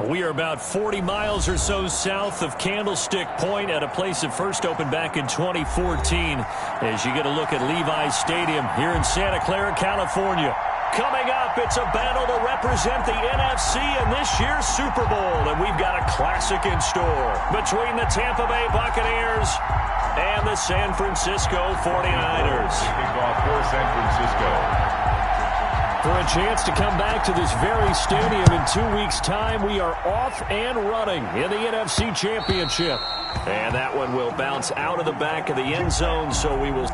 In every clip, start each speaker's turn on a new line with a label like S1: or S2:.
S1: We are about 40 miles or so south of Candlestick Point at a place that first opened back in 2014 as you get a look at Levi's Stadium here in Santa Clara, California. Coming up, it's a battle to represent the NFC in this year's Super Bowl, and we've got a classic in store between the Tampa Bay Buccaneers and the San Francisco 49ers.
S2: Kickoff for San Francisco.
S1: For a chance to come back to this very stadium in 2 weeks' time, we are off and running in the NFC Championship. And that one will bounce out of the back of the end zone, so we will...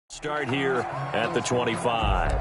S1: Start here at the 25.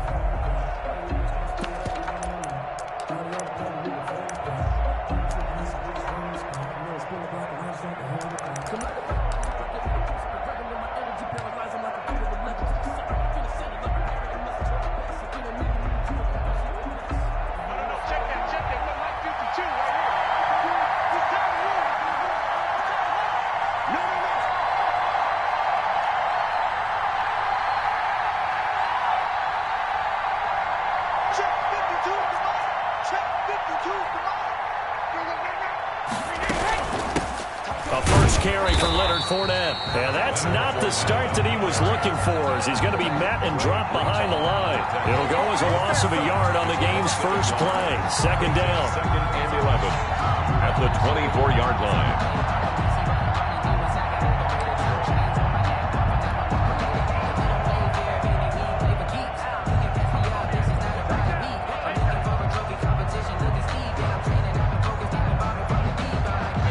S1: A first carry for Leonard Fournette. And that's not the start that he was looking for, as he's going to be met and dropped behind the line. It'll go as a loss of a yard on the game's first play. Second down.
S2: Second and 11 at the 24-yard line.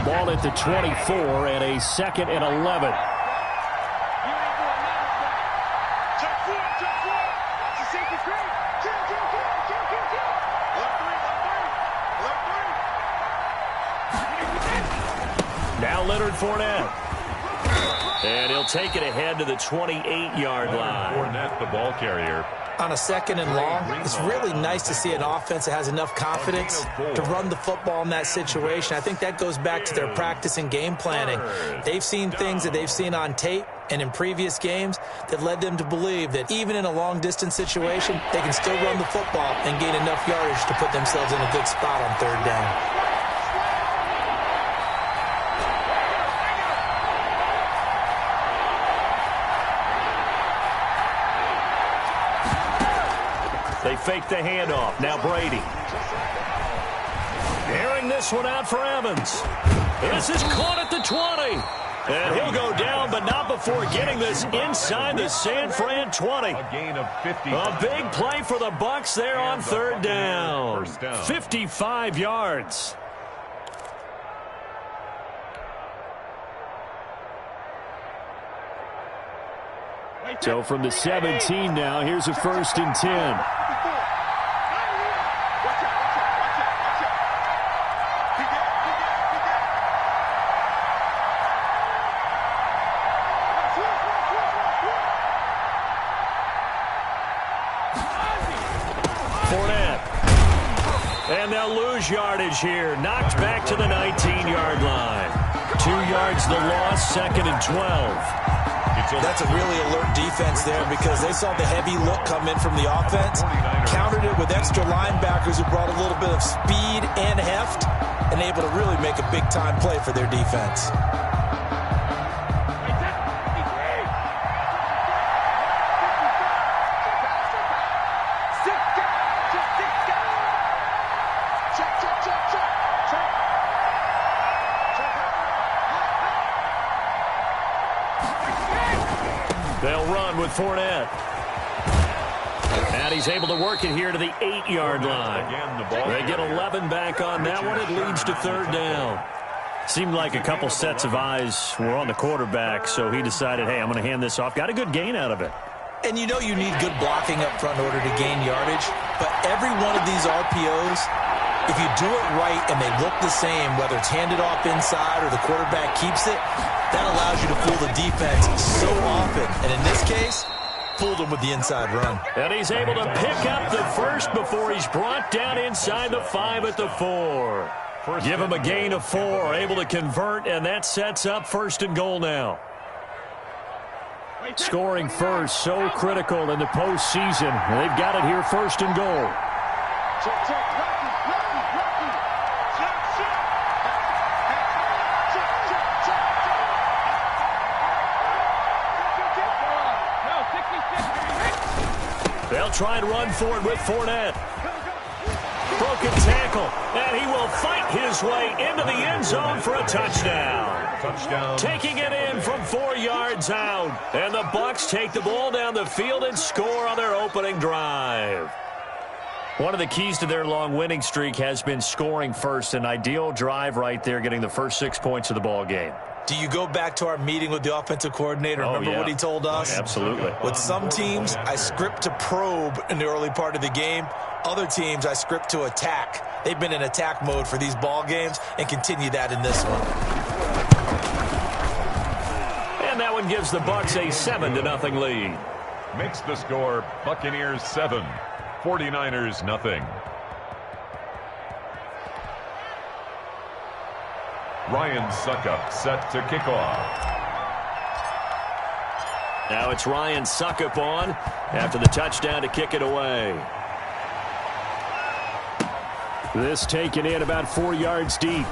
S1: Ball at the 24 and a second and 11. Now Leonard Fournette. And he'll take it ahead to the 28-yard line.
S2: Fournette, the ball carrier.
S3: On a second and long, it's really nice to see an offense that has enough confidence to run the football in that situation. I think that goes back to their practice and game planning. They've seen things that they've seen on tape, And in previous games, that led them to believe that even in a long-distance situation, they can still run the football and gain enough yardage to put themselves in a good spot on third down.
S1: They fake the handoff. Now Brady. Airing this one out for Evans. This is caught at the 20. And he'll go down, but not before getting this inside the San Fran 20.
S2: A gain of 50.
S1: A big play for the Bucs there on third down. 55 yards. So from the 17 now, here's a 1st and 10. And they'll lose yardage here. Knocked back to the 19-yard line. 2 yards the loss, 2nd and 12.
S3: That's a really alert defense there because they saw the heavy look come in from the offense, countered it with extra linebackers who brought a little bit of speed and heft, and able to really make a big-time play for their defense.
S1: They'll run with Fournette. And he's able to work it here to the 8-yard line. They get 11 back on that one. It leads to third down. Seemed like a couple sets of eyes were on the quarterback, so he decided, hey, I'm going to hand this off. Got a good gain out of it.
S3: And you know you need good blocking up front in order to gain yardage. But every one of these RPOs, if you do it right and they look the same, whether it's handed off inside or the quarterback keeps it, that allows you to fool the defense so often. And in this case, fooled him with the inside run.
S1: And he's able to pick up the first before he's brought down inside the 5 at the 4. Give him a gain of 4, able to convert, and that sets up 1st and goal now. Scoring first, so critical in the postseason. They've got it here, 1st and goal. They'll try and run for it with Fournette. Broken tackle, and he will fight his way into the end zone for a touchdown. Taking it in from 4 yards out. And the Bucs take the ball down the field and score on their opening drive. One of the keys to their long winning streak has been scoring first. An ideal drive right there, getting the first 6 points of the ball game.
S3: Do you go back to our meeting with the offensive coordinator? Remember what he told us?
S1: Absolutely.
S3: With some teams, I script to probe in the early part of the game. Other teams, I script to attack. They've been in attack mode for these ball games and continue that in this one.
S1: And that one gives the Bucs a 7-0 lead.
S2: Makes the score Buccaneers 7, 49ers nothing. Ryan Suckup set to kick off.
S1: Now it's Ryan Suckup on after the touchdown to kick it away. This taken in about 4 yards deep.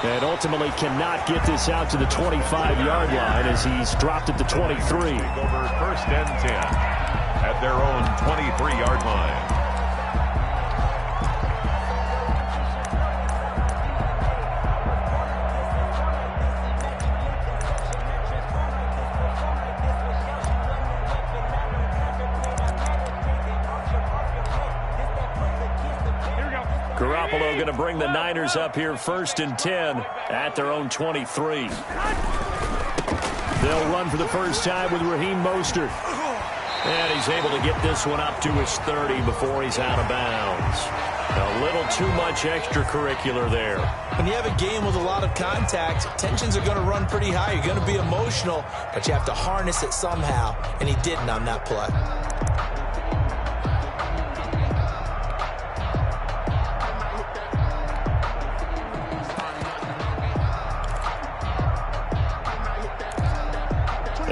S1: And ultimately cannot get this out to the 25-yard line as he's dropped at the 23.
S2: Over 1st and 10 at their own 23-yard line.
S1: Garoppolo going to bring the Niners up here 1st and 10 at their own 23. They'll run for the first time with Raheem Mostert. And he's able to get this one up to his 30 before he's out of bounds. A little too much extracurricular there.
S3: When you have a game with a lot of contact, tensions are going to run pretty high. You're going to be emotional, but you have to harness it somehow, and he didn't on that play.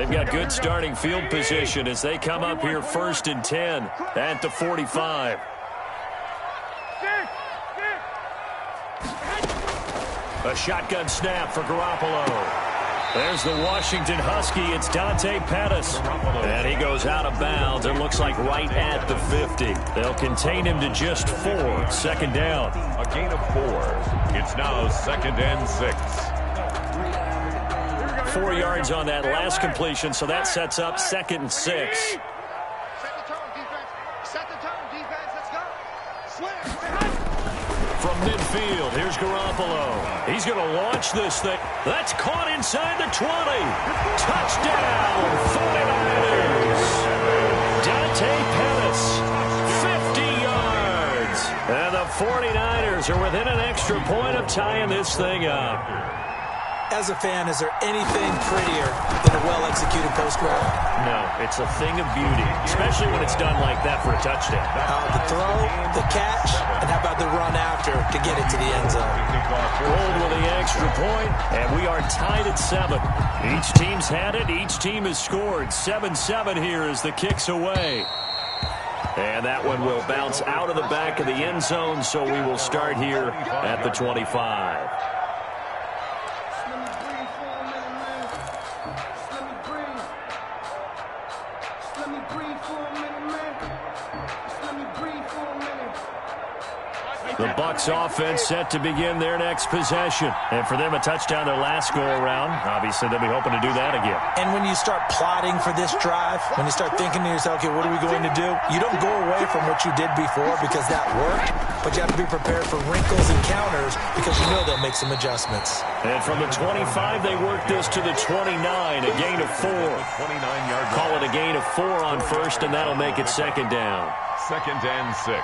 S1: They've got good starting field position as they come up here 1st and 10 at the 45. A shotgun snap for Garoppolo. There's the Washington Husky. It's Dante Pettis. And he goes out of bounds. It looks like right at the 50. They'll contain him to just 4. 2nd down.
S2: A gain of 4. It's now 2nd and 6.
S1: 4 yards on that last completion, so that sets up 2nd and 6.
S4: Set the tone, defense. Set the tone, defense. Let's go. Swing.
S1: From midfield, here's Garoppolo. He's going to launch this thing. That's caught inside the 20. Touchdown, 49ers. Dante Pettis, 50 yards. And the 49ers are within an extra point of tying this thing up.
S3: As a fan, is there anything prettier than a well-executed post route?
S1: No, it's a thing of beauty, especially when it's done like that for a touchdown.
S3: The throw, the catch, and how about the run after to get it to the end zone?
S1: Rolled with the extra point, and we are tied at 7. Each team's had it. Each team has scored. 7-7 here as the kick's away. And that one will bounce out of the back of the end zone, so we will start here at the 25. The Bucs offense set to begin their next possession. And for them, a touchdown their last go-around. Obviously, they'll be hoping to do that again.
S3: And when you start plotting for this drive, when you start thinking to yourself, okay, what are we going to do? You don't go away from what you did before because that worked, but you have to be prepared for wrinkles and counters because you know they'll make some adjustments.
S1: And from the 25, they work this to the 29, a gain of 4.
S2: 29-yard
S1: Call it a gain of 4 on first, and that'll make it 2nd down.
S2: 2nd and 6.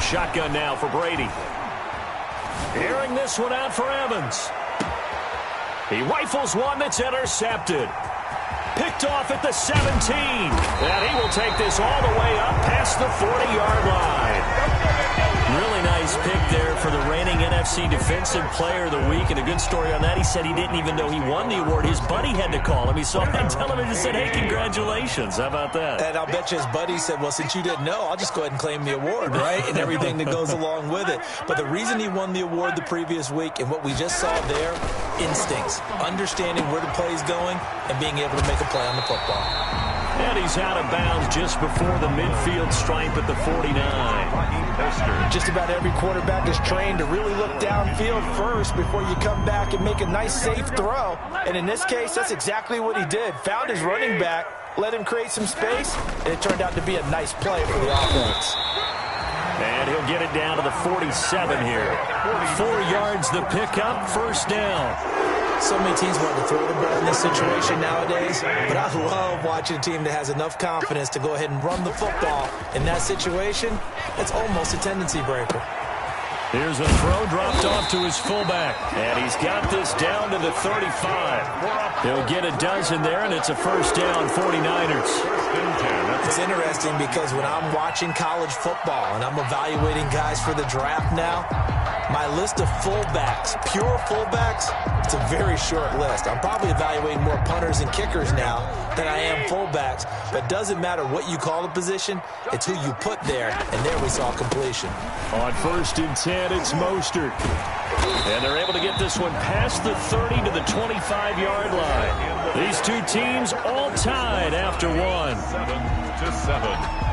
S1: Shotgun now for Brady. Airing this one out for Evans. He rifles one that's intercepted. Picked off at the 17. And he will take this all the way up past the 40-yard line. Really nice pick there for the reigning NFC Defensive Player of the Week. And a good story on that, he said he didn't even know he won the award. His buddy had to call him. He saw it on television and said, hey, congratulations. How about that?
S3: And I'll bet you his buddy said, well, since you didn't know, I'll just go ahead and claim the award, right? And everything that goes along with it. But the reason he won the award the previous week and what we just saw there, instincts, understanding where the play is going and being able to make a play on the football.
S1: And he's out of bounds just before the midfield stripe at the 49.
S3: Just about every quarterback is trained to really look downfield first before you come back and make a nice, safe throw. And in this case, that's exactly what he did. Found his running back, let him create some space, and it turned out to be a nice play for the offense.
S1: And he'll get it down to the 47 here. 4 yards the pickup, 1st down.
S3: So many teams want to throw the ball in this situation nowadays, but I love watching a team that has enough confidence to go ahead and run the football. In that situation, it's almost a tendency breaker.
S1: Here's a throw dropped off to his fullback, and he's got this down to the 35. He'll get a dozen there, and it's a 1st down, 49ers.
S3: It's interesting because when I'm watching college football and I'm evaluating guys for the draft now, my list of fullbacks, pure fullbacks, it's a very short list. I'm probably evaluating more punters and kickers now than I am fullbacks, but it doesn't matter what you call the position, it's who you put there, and there we saw completion.
S1: On 1st and 10, it's Mostert. And they're able to get this one past the 30 to the 25-yard line. These two teams all tied after 1.
S2: 7-7.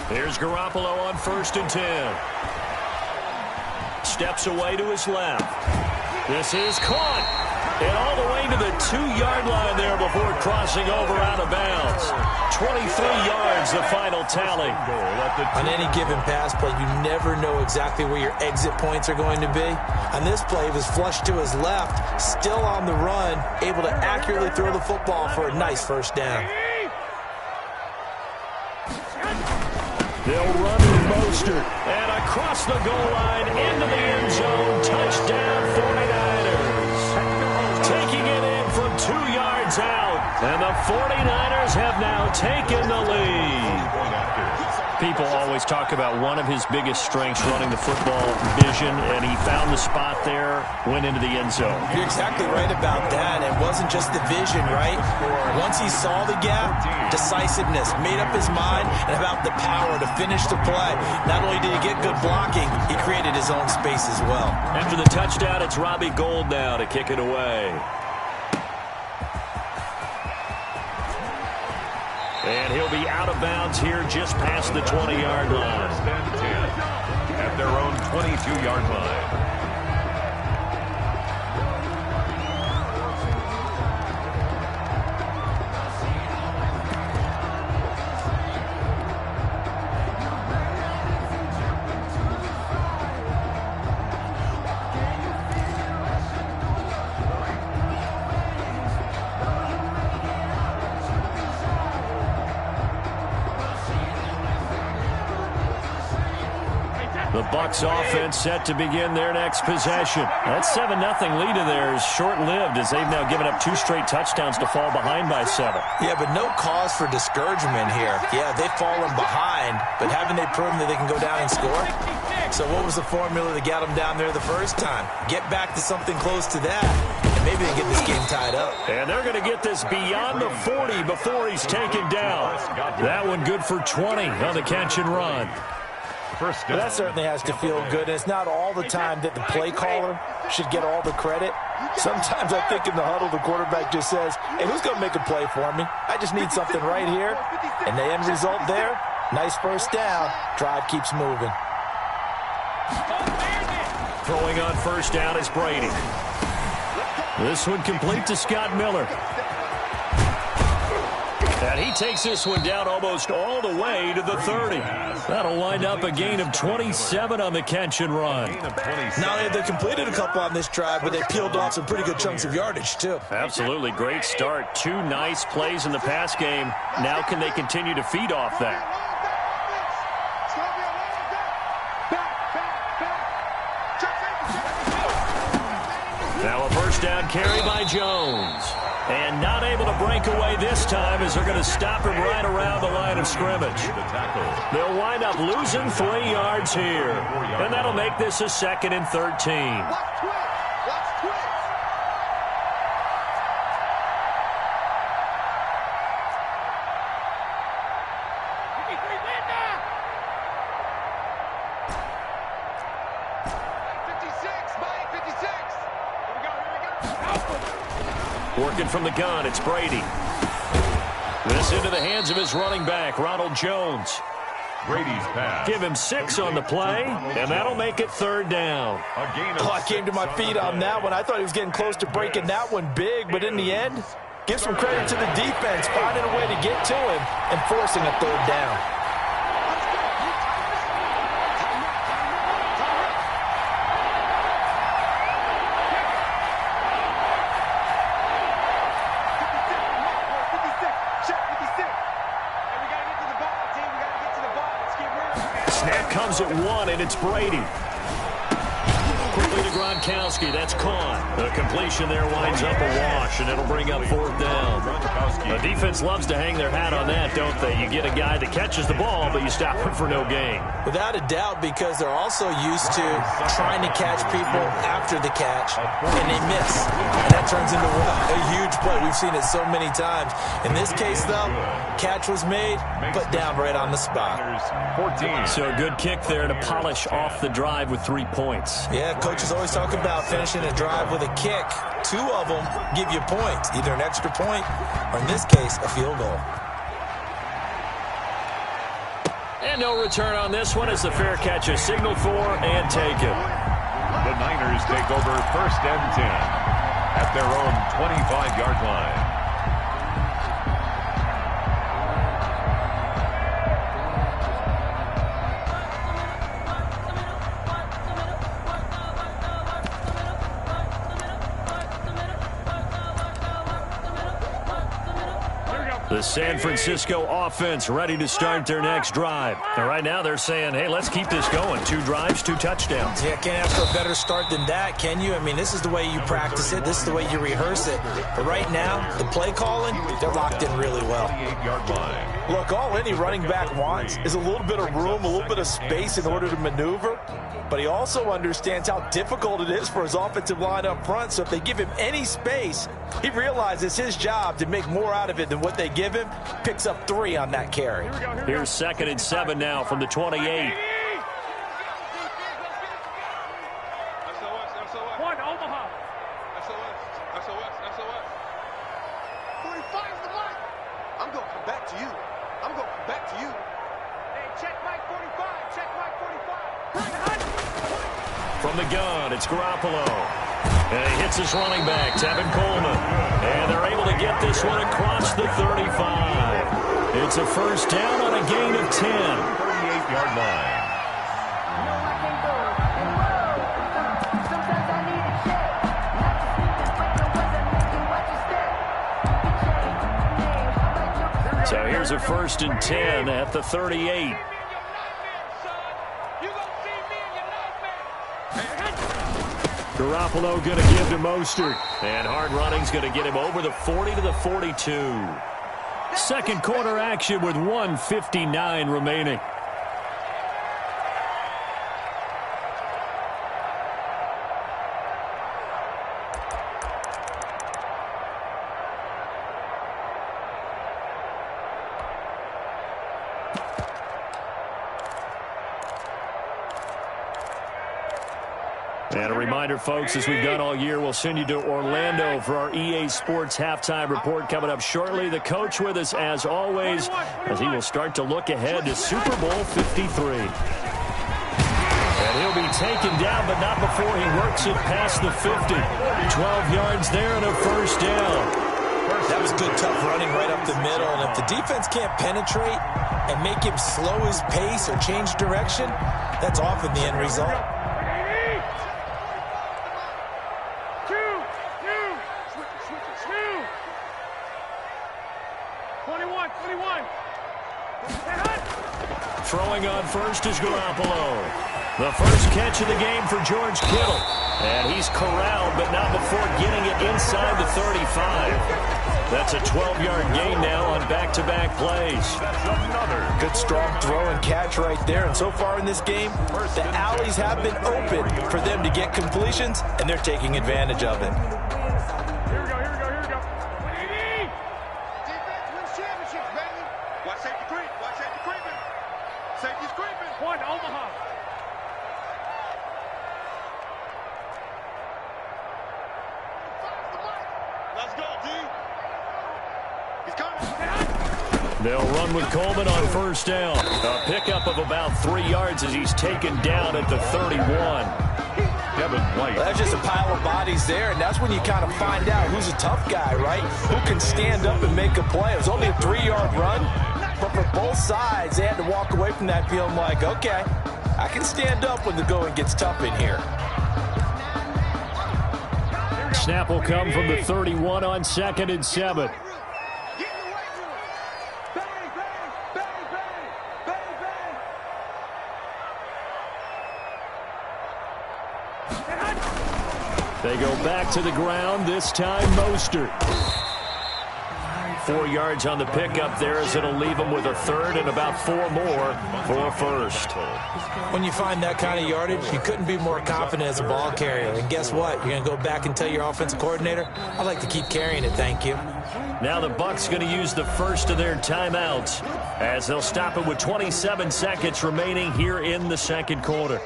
S1: Here's Garoppolo on 1st and 10. Steps away to his left. This is caught. And all the way to the 2-yard line there before crossing over out of bounds. 23 yards, the final tally.
S3: On any given pass play, you never know exactly where your exit points are going to be. On this play, he was flushed to his left, still on the run, able to accurately throw the football for a nice first down.
S1: They'll run with Mostert. And across the goal line, into the end zone. Touchdown, 49ers. Taking it in from 2 yards out. And the 49ers have now taken the lead. People always talk about one of his biggest strengths running the football, vision, and he found the spot there, went into the end zone.
S3: You're exactly right about that. It wasn't just the vision, right? Once he saw the gap, decisiveness, made up his mind, and about the power to finish the play. Not only did he get good blocking, he created his own space as well.
S1: After the touchdown, it's Robbie Gould now to kick it away. And he'll be out of bounds here just past the 20-yard line.
S2: At their own 22-yard line.
S1: The Bucs offense set to begin their next possession. That 7-0 lead of theirs short-lived as they've now given up 2 straight touchdowns to fall behind by 7.
S3: Yeah, but no cause for discouragement here. Yeah, they've fallen behind, but haven't they proven that they can go down and score? So what was the formula that got them down there the first time? Get back to something close to that, and maybe they get this game tied up.
S1: And they're going to get this beyond the 40 before he's taken down. That one good for 20 on the catch and run.
S3: That certainly has to feel good. And it's not all the time that the play caller should get all the credit. Sometimes I think in the huddle, the quarterback just says, hey, who's going to make a play for me? I just need something right here. And the end result there, nice first down. Drive keeps moving.
S1: Throwing on first down is Brady. This one complete to Scott Miller. And he takes this one down almost all the way to the 30. That'll wind up a gain of 27 on the catch and run.
S3: Now they completed a couple on this drive, but they peeled off some pretty good chunks of yardage, too.
S1: Absolutely. Great start. 2 nice plays in the pass game. Now can they continue to feed off that? Now a first down carry by Jones. And not able to break away this time as they're going to stop him right around the line of scrimmage. They'll wind up losing 3 yards here. And that'll make this a 2nd and 13. Working from the gun, it's Brady. This into the hands of his running back, Ronald Jones.
S2: Brady's pass.
S1: Give him 6 on the play, and that'll make it 3rd down.
S3: I came to my feet on that one. I thought he was getting close to breaking that one big, but in the end, give some credit to the defense, finding a way to get to him and forcing a 3rd down.
S1: Snap comes at 1, and it's Brady. Quickly to Gronkowski. That's caught. The completion there winds up a wash, and it'll bring up 4th down. The defense loves to hang their hat on that, don't they? You get a guy that catches the ball, but you stop him for no gain.
S3: Without a doubt, because they're also used to trying to catch people after the catch, and they miss. And that turns into a huge play. We've seen it so many times. In this case, though, catch was made, put down right on the spot.
S2: 14.
S1: So a good kick there to polish off the drive with 3 points.
S3: Yeah, coaches always talk about finishing a drive with a kick. 2 of them give you points, either an extra point or, in this case, a field goal.
S1: And no return on this one as the fair catch is signaled for and taken.
S2: The Niners take over 1st and 10 at their own 25-yard line.
S1: The San Francisco offense ready to start their next drive. And right now they're saying, hey, let's keep this going. 2 drives, 2 touchdowns.
S3: Yeah, can't ask for a better start than that, can you? I mean, this is the way you practice it. This is the way you rehearse it. But right now, the play calling, they're locked in really well.
S2: 28-yard line.
S5: Look, all any running back wants is a little bit of room, a little bit of space in order to maneuver. But he also understands how difficult it is for his offensive line up front. So if they give him any space, he realizes his job to make more out of it than what they give him. Picks up 3 on that carry.
S1: Here's 2nd and 7 now from the 28.
S4: One, Omaha. SOS. 45 is the line. I'm going to come back to you. Hey, check Mike 45. Check Mike 45.
S1: From the gun, it's Garoppolo. And he hits his running back, Tevin Coleman. And they're able to get this one across the 35. It's a first down on a gain of 10.
S2: 38-yard line.
S1: So here's a 1st and 10 at the 38. Garoppolo going to give to Mostert. And hard running's going to get him over the 40 to the 42. Second quarter action with 1:59 remaining. And a reminder, folks, as we've done all year, we'll send you to Orlando for our EA Sports halftime report coming up shortly. The coach with us, as always, as he will start to look ahead to Super Bowl 53. And he'll be taken down, but not before he works it past the 50. 12 yards there and a first down.
S3: That was good, tough running right up the middle. And if the defense can't penetrate and make him slow his pace or change direction, that's often the end result.
S1: Throwing on first is Garoppolo. The first catch of the game for George Kittle. And he's corralled, but not before getting it inside the 35. That's a 12-yard gain now on back-to-back plays.
S5: Good, strong throw and catch right there. And so far in this game, the alleys have been open for them to get completions, and they're taking advantage of it.
S4: Here we go. Defense wins championships, baby. Watch safety creep. Safety's creeping. One, Omaha. Let's go, D. He's coming.
S1: They'll run with Coleman on first down. A pickup of about 3 yards as he's taken down at the 31.
S2: Kevin White.
S5: That's just a pile of bodies there, and that's when you kind of find out who's a tough guy, right? Who can stand up and make a play. It was only a 3-yard run, but for both sides, they had to walk away from that feeling like, okay, I can stand up when the going gets tough in here.
S1: Snap will come from the 31 on 2nd and 7. They go back to the ground, this time Mostert. 4 yards on the pickup there as it'll leave them with a third and about 4 more for a first.
S3: When you find that kind of yardage, you couldn't be more confident as a ball carrier. And guess what? You're going to go back and tell your offensive coordinator, I'd like to keep carrying it, thank you.
S1: Now the Bucs going to use the first of their timeouts as they'll stop it with 27 seconds remaining here in the second quarter.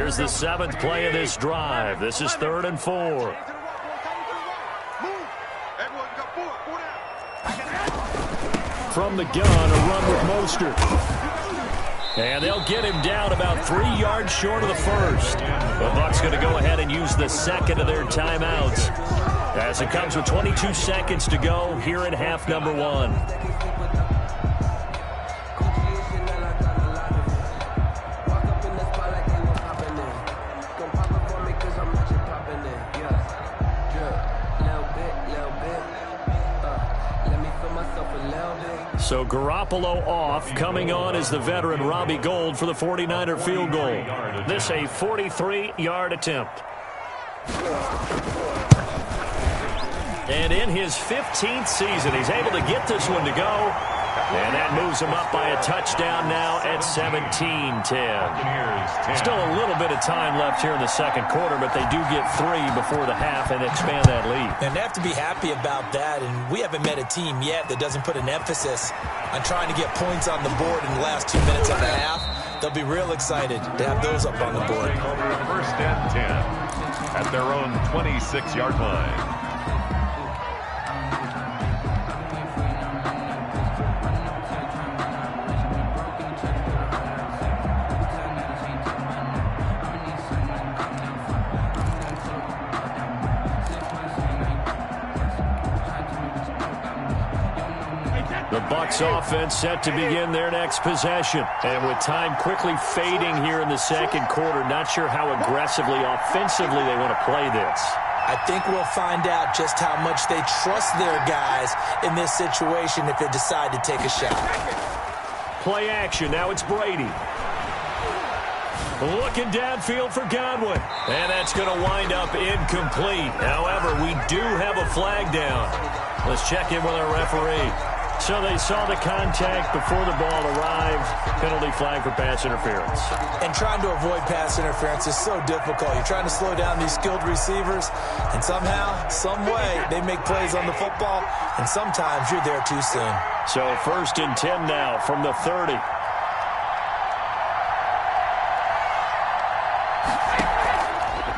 S1: Here's the 7th play of this drive. This is 3rd and 4. From the gun, a run with Mostert. And they'll get him down about 3 yards short of the first. The Bucs going to go ahead and use the second of their timeouts, as it comes with 22 seconds to go here in half number 1. So Garoppolo off. Coming on is the veteran Robbie Gould for the 49er field goal. This a 43-yard attempt. And in his 15th season, he's able to get this one to go. And that moves him up by a touchdown now at 17-10. Still a little bit of time left here in the second quarter, but they do get 3 before the half and expand that lead.
S3: And they have to be happy about that, and we haven't met a team yet that doesn't put an emphasis on trying to get points on the board in the last 2 minutes of the half. They'll be real excited to have those up on the board.
S2: Over 1st and 10 at their own 26-yard line.
S1: The Bucs offense set to begin their next possession. And with time quickly fading here in the second quarter, not sure how aggressively, offensively they want to play this.
S3: I think we'll find out just how much they trust their guys in this situation if they decide to take a shot.
S1: Play action. Now it's Brady. Looking downfield for Godwin. And that's going to wind up incomplete. However, we do have a flag down. Let's check in with our referee. So they saw the contact before the ball arrived. Penalty flag for pass interference.
S3: And trying to avoid pass interference is so difficult. You're trying to slow down these skilled receivers, and somehow, some way, they make plays on the football, and sometimes you're there too soon.
S1: So 1st and 10 now from the 30.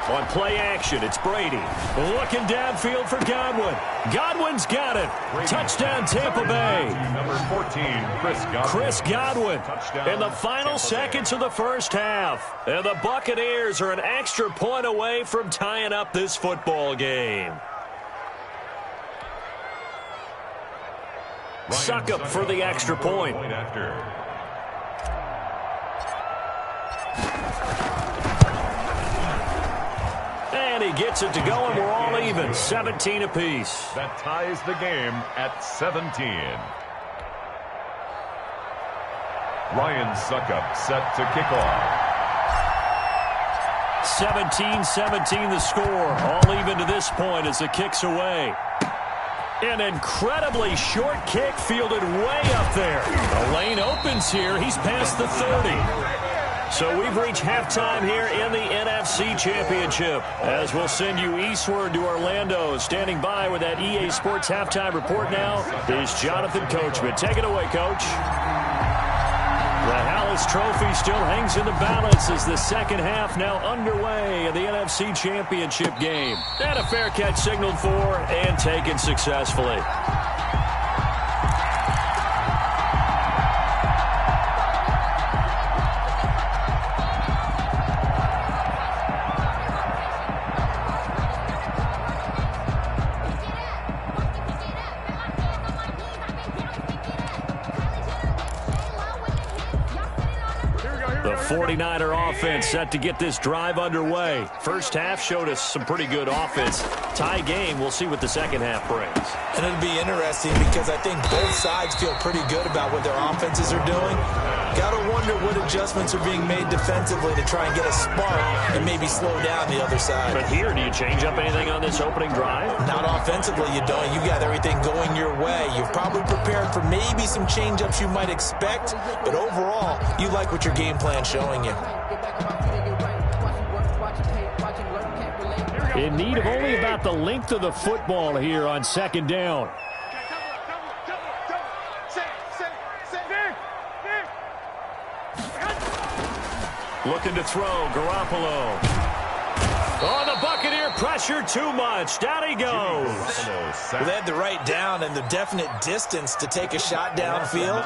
S1: On play action, it's Brady. Looking downfield for Godwin. Godwin's got it. Touchdown, Tampa Bay.
S2: Number 14,
S1: Chris Godwin. In the final seconds of the first half. And the Buccaneers are an extra point away from tying up this football game. Suckup for the extra point. And he gets it to go, and we're all even. 17 apiece.
S2: That ties the game at 17. Ryan Suckup set to kick off.
S1: 17-17 the score. All even to this point as the kick's away. An incredibly short kick fielded way up there. The lane opens here. He's past the 30. So we've reached halftime here in the NFC Championship. As we'll send you eastward to Orlando. Standing by with that EA Sports halftime report now is Jonathan Coachman. Take it away, Coach. The Hallis Trophy still hangs in the balance as the second half now underway in the NFC Championship game. And a fair catch signaled for and taken successfully. The 49er offense set to get this drive underway. First half showed us some pretty good offense. Tie game, we'll see what the second half brings.
S3: And it'll be interesting because I think both sides feel pretty good about what their offenses are doing. Got to wonder what adjustments are being made defensively to try and get a spark and maybe slow down the other side.
S1: But here, do you change up anything on this opening drive?
S3: Not offensively, you don't. You got everything going your way. You've probably prepared for maybe some change-ups you might expect, but overall, you like what your game plan's showing you.
S1: In need of only about the length of the football here on second down. Looking to throw, Garoppolo. Oh, the Buccaneer pressure too much. Down he goes.
S5: Well, they had the right down and the definite distance to take a shot downfield,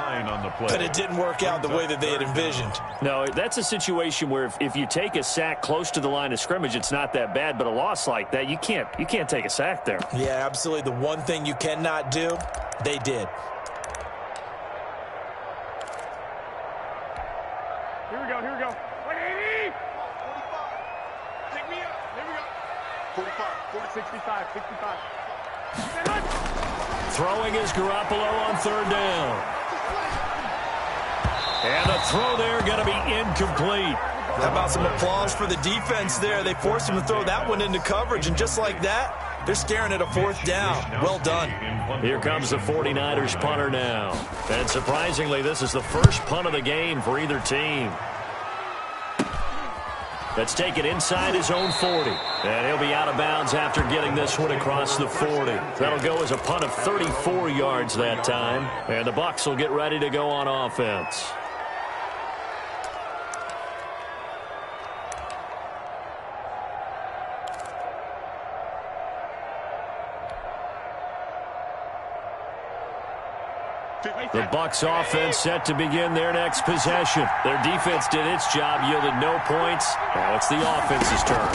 S5: but it didn't work out the way that they had envisioned.
S1: No, that's a situation where if you take a sack close to the line of scrimmage, it's not that bad, but a loss like that, you can't take a sack there.
S5: Yeah, absolutely. The one thing you cannot do, they did.
S4: Here we go, here we go. 180! 45. Take me up. Here we go. 45, 65, 65.
S1: Throwing is Garoppolo on third down. And the throw there going to be incomplete.
S5: How about some applause for the defense there? They forced him to throw that one into coverage, and just like that, they're staring at a fourth down. Well done.
S1: Here comes the 49ers punter now. And surprisingly, this is the first punt of the game for either team. Let's take it inside his own 40. And he'll be out of bounds after getting this one across the 40. That'll go as a punt of 34 yards that time. And the Bucs will get ready to go on offense. The Bucs offense set to begin their next possession. Their defense did its job, yielded no points. Now it's the offense's turn.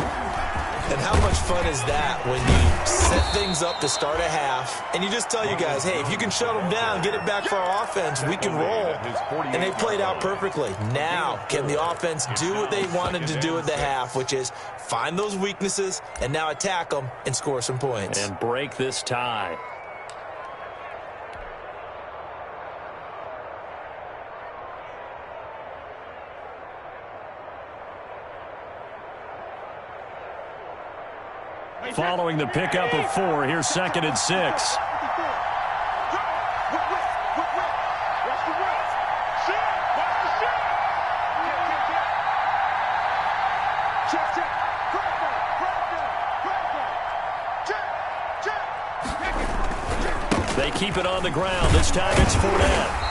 S5: And how much fun is that when you set things up to start a half and you just tell you guys, hey, if you can shut them down, get it back for our offense, we can roll. And they played out perfectly. Now, can the offense do what they wanted to do at the half, which is find those weaknesses and now attack them and score some points.
S1: And break this tie. Following the pickup of 4, here's 2nd and 6. They keep it on the ground. This time it's Fournette.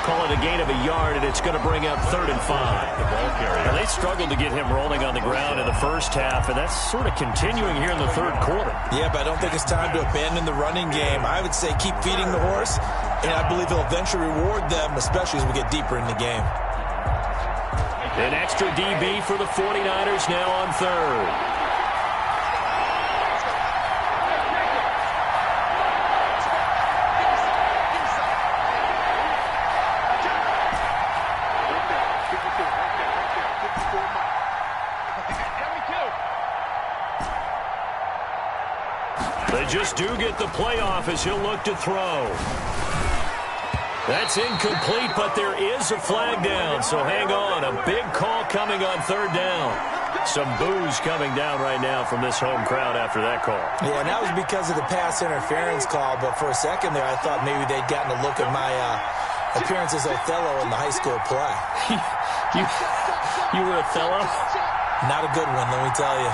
S1: Call it a gain of a yard, and it's going to bring up 3rd and 5. Now, they struggled to get him rolling on the ground in the first half, and that's sort of continuing here in the third quarter.
S5: Yeah, but I don't think it's time to abandon the running game. I would say keep feeding the horse, and I believe he'll eventually reward them, especially as we get deeper in the game.
S1: An extra DB for the 49ers now on 3rd. They just do get the playoff as he'll look to throw. That's incomplete, but there is a flag down, so hang on. A big call coming on 3rd down. Some boos coming down right now from this home crowd after that call.
S5: Yeah, and that was because of the pass interference call, but for a second there I thought maybe they'd gotten a look at my appearance as Othello in the high school play.
S1: You were Othello?
S5: Not a good one, let me tell you.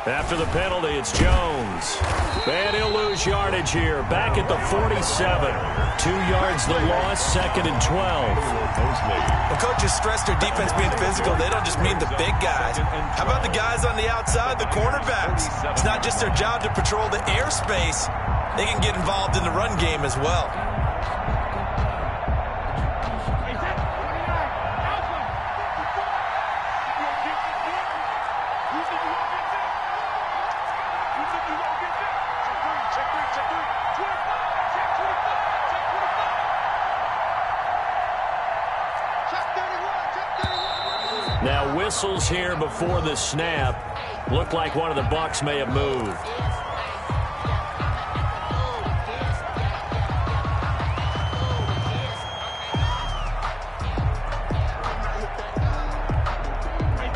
S1: After the penalty, it's Jones. And he'll lose yardage here. Back at the 47. 2 yards the loss, 2nd and 12.
S5: When coaches stress their defense being physical, they don't just mean the big guys. How about the guys on the outside, the cornerbacks? It's not just their job to patrol the airspace. They can get involved in the run game as well.
S1: Now whistles here before the snap. Looked like one of the Bucs may have moved.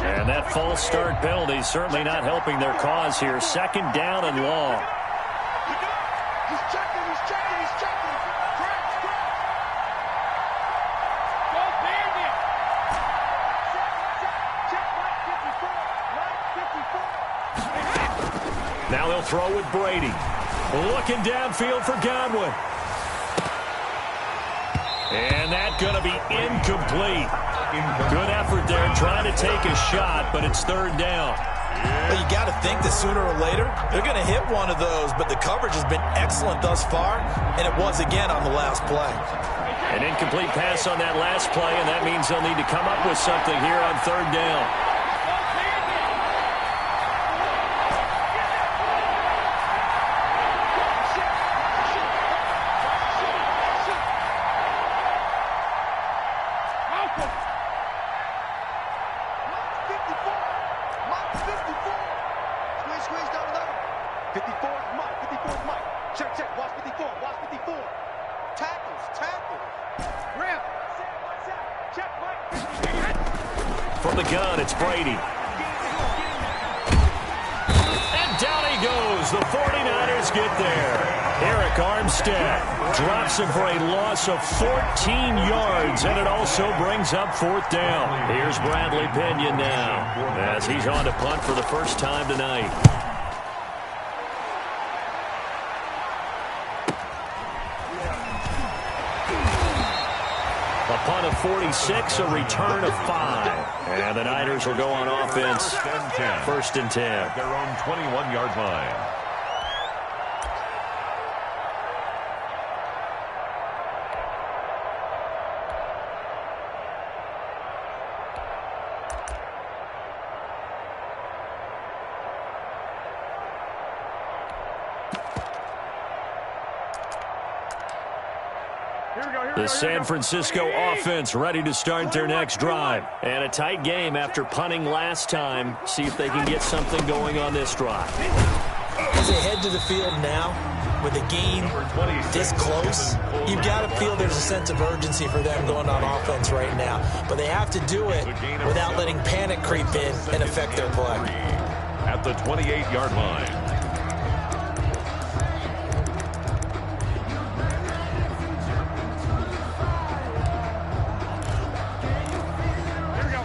S1: And that false start penalty certainly not helping their cause here. 2nd down and long. Now they'll throw with Brady. Looking downfield for Godwin. And that's going to be incomplete. Good effort there trying to take a shot, but it's third down.
S3: Well, you got to think that sooner or later they're going to hit one of those, but the coverage has been excellent thus far, and it was again on the last play.
S1: An incomplete pass on that last play, and that means they'll need to come up with something here on third down. From the gun, it's Brady. And down he goes. The 49ers get there. Eric Armstead drops him for a loss of 14 yards, and it also brings up fourth down. Here's Bradley Pinion now as he's on to punt for the first time tonight. A punt of 46, a return of 5. And the Niners will go on offense. First and 10.
S2: At their own 21-yard line.
S1: The San Francisco offense ready to start their next drive. And a tight game after punting last time. See if they can get something going on this drive.
S3: As they head to the field now, with the game this close, you've got to feel there's a sense of urgency for them going on offense right now. But they have to do it without letting panic creep in and affect their play.
S2: At the 28-yard line.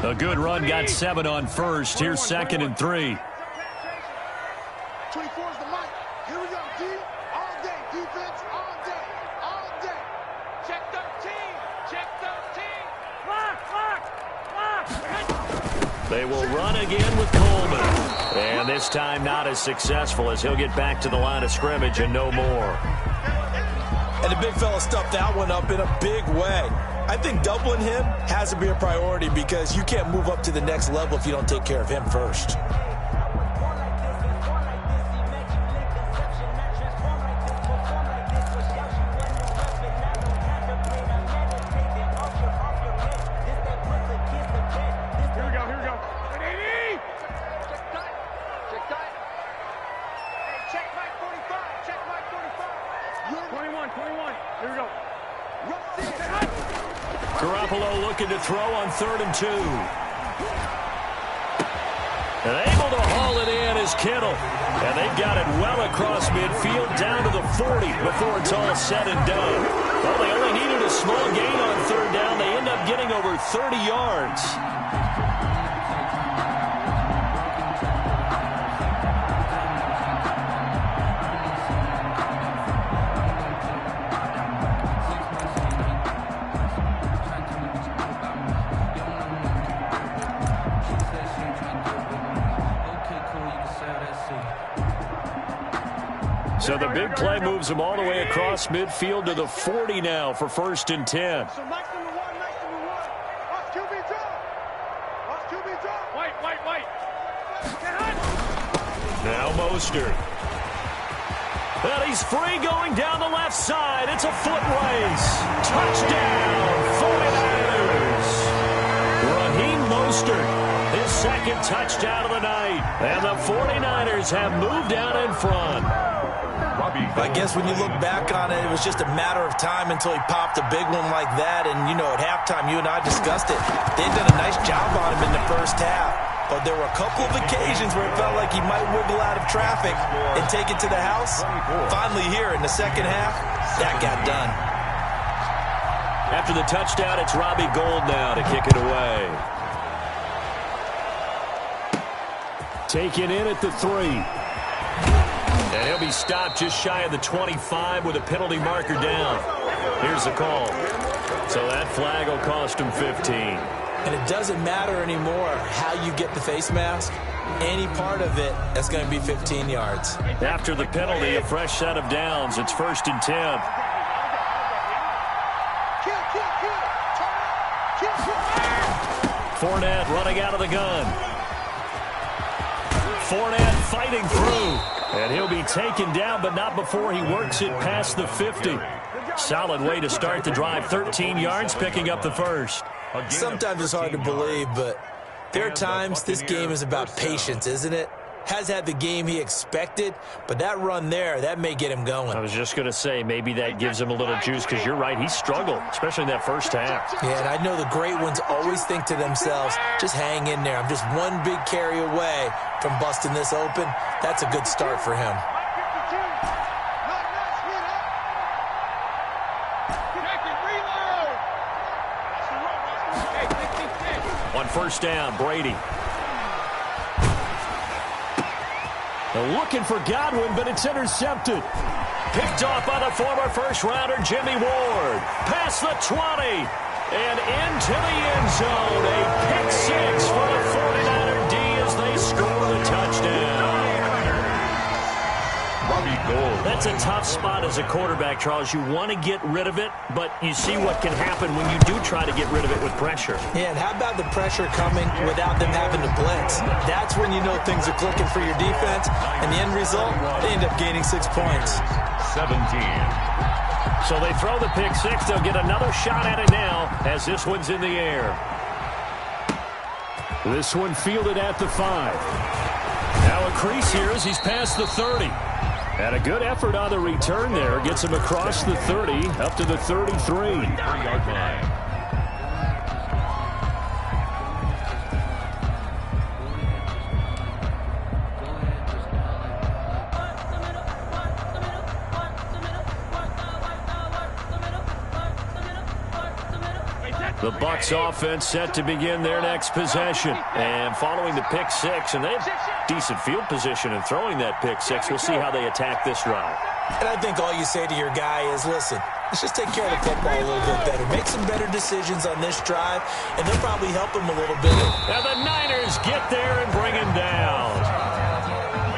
S1: A good run got 7 on first. Here's second and 3.
S4: 24 is the mic. Here we go, D. All day. Defense, all day. All day. Check 13. Check 13. Lock.
S1: They will run again with Coleman. And this time not as successful as he'll get back to the line of scrimmage and no more.
S3: And the big fella stuffed that one up in a big way. I think doubling him has to be a priority because you can't move up to the next level if you don't take care of him first.
S4: Here we go. Check tight. Hey, check Mike 45. Check Mike 45. 21. Here we go.
S1: Garoppolo looking to throw on 3rd and 2. And able to haul it in is Kittle. And they've got it well across midfield down to the 40 before it's all said and done. Well, they only needed a small gain on 3rd down. They end up getting over 30 yards. So the big play moves them all the way across midfield to the 40 now for 1st and 10.
S4: So Mike number one. Watch QB draw. Wait.
S1: Now Mostert. Well, he's free going down the left side. It's a foot race. Touchdown, 49ers. Raheem Mostert, his second touchdown of the night. And the 49ers have moved down in front.
S3: I guess when you look back on it, it was just a matter of time until he popped a big one like that. And, you know, at halftime, you and I discussed it. They'd done a nice job on him in the first half. But there were a couple of occasions where it felt like he might wiggle out of traffic and take it to the house. Finally here in the second half, that got done.
S1: After the touchdown, it's Robbie Gould now to kick it away. Taken in at the 3. And he'll be stopped just shy of the 25 with a penalty marker down. Here's the call. So that flag will cost him 15.
S3: And it doesn't matter anymore how you get the face mask. Any part of it, that's going to be 15 yards.
S1: After the penalty, a fresh set of downs. It's 1st and 10. Fournette running out of the gun. Fournette fighting through. And he'll be taken down, but not before he works it past the 50. Solid way to start the drive. 13 yards, picking up the first.
S3: Sometimes it's hard to believe, but there are times this game is about patience, isn't it? Has had the game he expected, but that run there, that may get him going.
S1: I was just going to say, maybe that gives him a little juice, because you're right, he struggled, especially in that first half.
S3: Yeah, and I know the great ones always think to themselves, just hang in there. I'm just one big carry away from busting this open. That's a good start for him.
S1: On first down, Brady. They're looking for Godwin, but it's intercepted. Picked off by the former first-rounder Jimmy Ward. Past the 20 and into the end zone. A pick six for the 49er D as they score the touchdown. That's a tough spot as a quarterback, Charles. You want to get rid of it, but you see what can happen when you do try to get rid of it with pressure.
S3: Yeah, and how about the pressure coming without them having to blitz? That's when you know things are clicking for your defense, and the end result, they end up gaining 6 points.
S2: 17.
S1: So they throw the pick six. They'll get another shot at it now as this one's in the air. This one fielded at the 5. Now a crease here as he's past the 30. And a good effort on the return there. Gets him across the 30, up to the 33.
S2: 3-yard line.
S1: The Bucs offense set to begin their next possession. And following the pick six, and they have decent field position in throwing that pick six. We'll see how they attack this drive.
S3: And I think all you say to your guy is, listen, let's just take care of the football a little bit better. Make some better decisions on this drive, and they'll probably help him a little bit.
S1: Now the Niners get there and bring him down.